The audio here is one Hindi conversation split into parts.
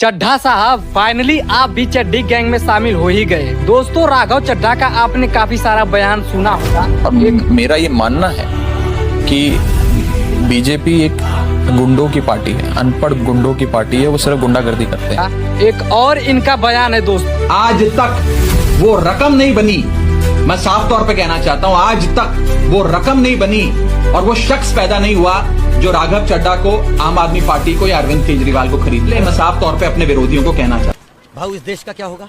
चड्ढा साहब फाइनली आप भी चड्ढी गैंग में शामिल हो ही गए। दोस्तों राघव चड्ढा का आपने काफी सारा बयान सुना होगा। मेरा ये मानना है कि बीजेपी एक गुंडों की पार्टी है, अनपढ़ गुंडों की पार्टी है, वो सिर्फ गुंडागर्दी करते हैं। एक और इनका बयान है दोस्त, आज तक वो रकम नहीं बनी। मैं साफ तौर पे कहना चाहता हूं, आज तक वो रकम नहीं बनी और वो शख्स पैदा नहीं हुआ जो राघव चड्ढा को, आम आदमी पार्टी को या अरविंद केजरीवाल को खरीद ले। मैं साफ तौर पे अपने विरोधियों को कहना चाहता हूं, भाऊ इस देश का क्या होगा?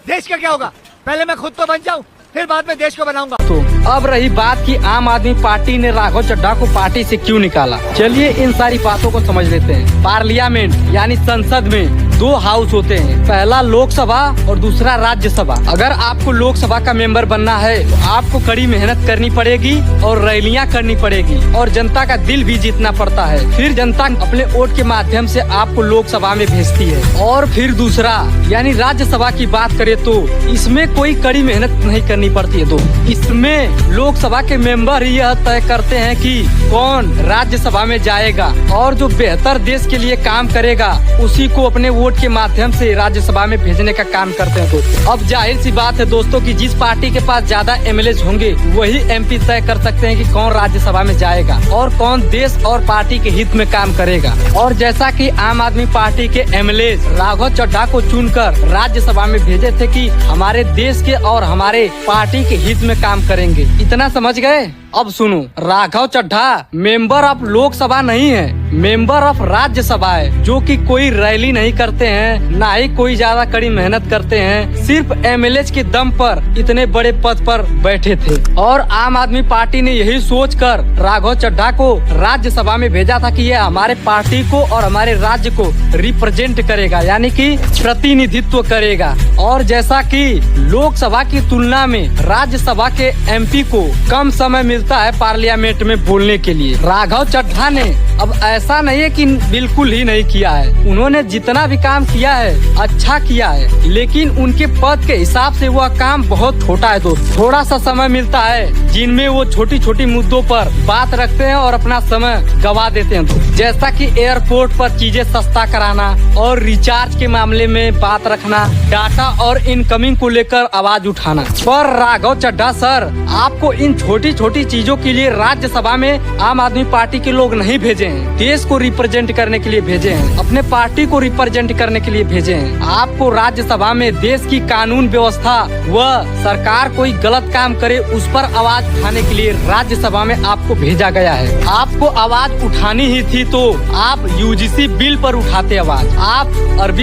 देश का क्या होगा? पहले मैं खुद तो बन जाऊं, फिर बाद में देश को बनाऊंगा। तो अब रही बात कि आम आदमी पार्टी ने राघव चड्ढा को पार्टी से क्यों निकाला। चलिए इन सारी बातों को समझ लेते हैं। पार्लियामेंट यानी संसद में दो हाउस होते हैं, पहला लोकसभा और दूसरा राज्यसभा। अगर आपको लोकसभा का मेंबर बनना है तो आपको कड़ी मेहनत करनी पड़ेगी और रैलियां करनी पड़ेगी और जनता का दिल भी जीतना पड़ता है। फिर जनता अपने वोट के माध्यम से आपको लोकसभा में भेजती है। और फिर दूसरा यानी राज्यसभा की बात करें तो इसमें कोई कड़ी मेहनत नहीं करनी पड़ती है। तो इसमें लोकसभा के मेंबर ही यह तय करते हैं कि कौन राज्यसभा में जाएगा और जो बेहतर देश के लिए काम करेगा उसी को अपने वोट के माध्यम से राज्यसभा में भेजने का काम करते हैं दोस्तों। अब जाहिर सी बात है दोस्तों कि जिस पार्टी के पास ज्यादा एमएलए होंगे वही एमपी तय कर सकते हैं कि कौन राज्यसभा में जाएगा और कौन देश और पार्टी के हित में काम करेगा। और जैसा कि आम आदमी पार्टी के एमएलए राघव चड्ढा को चुनकर राज्यसभा में भेजे थे कि हमारे देश के और हमारे पार्टी के हित में काम करेंगे। इतना समझ गए? अब सुनो, राघव चड्ढा मेंबर ऑफ लोकसभा नहीं है, मेंबर ऑफ राज्यसभा है, जो कि कोई रैली नहीं करते हैं, ना ही कोई ज्यादा कड़ी मेहनत करते हैं, सिर्फ एमएलए के दम पर इतने बड़े पद पर बैठे थे। और आम आदमी पार्टी ने यही सोचकर राघव चड्ढा को राज्यसभा में भेजा था कि ये हमारे पार्टी को और हमारे राज्य को रिप्रेजेंट करेगा, यानी कि प्रतिनिधित्व करेगा। और जैसा कि लोकसभा की तुलना में राज्यसभा के एमपी को कम समय मिलता है पार्लियामेंट में बोलने के लिए, राघव चड्ढा ने अब ऐसा नहीं है कि बिल्कुल ही नहीं किया है। उन्होंने जितना भी काम किया है अच्छा किया है, लेकिन उनके पद के हिसाब से वह काम बहुत छोटा है दोस्त। थोड़ा सा समय मिलता है जिनमें वो छोटी छोटी मुद्दों पर बात रखते हैं और अपना समय गवा देते हैं दोस्त। जैसा कि एयरपोर्ट पर चीजें सस्ता कराना और रिचार्ज के मामले में बात रखना, डाटा और इनकमिंग को लेकर आवाज उठाना। पर राघव चड्ढा सर, आपको इन छोटी छोटी चीजों के लिए राज्यसभा में आम आदमी पार्टी के लोग नहीं भेजे हैं, देश को रिप्रेजेंट करने के लिए भेजे हैं, अपने पार्टी को रिप्रेजेंट करने के लिए भेजे हैं। आपको राज्यसभा में देश की कानून व्यवस्था व सरकार कोई गलत काम करे उस पर आवाज उठाने के लिए राज्यसभा में आपको भेजा गया है। आपको आवाज उठानी ही थी तो आप यूजीसी बिल पर उठाते आवाज। आप अरविंद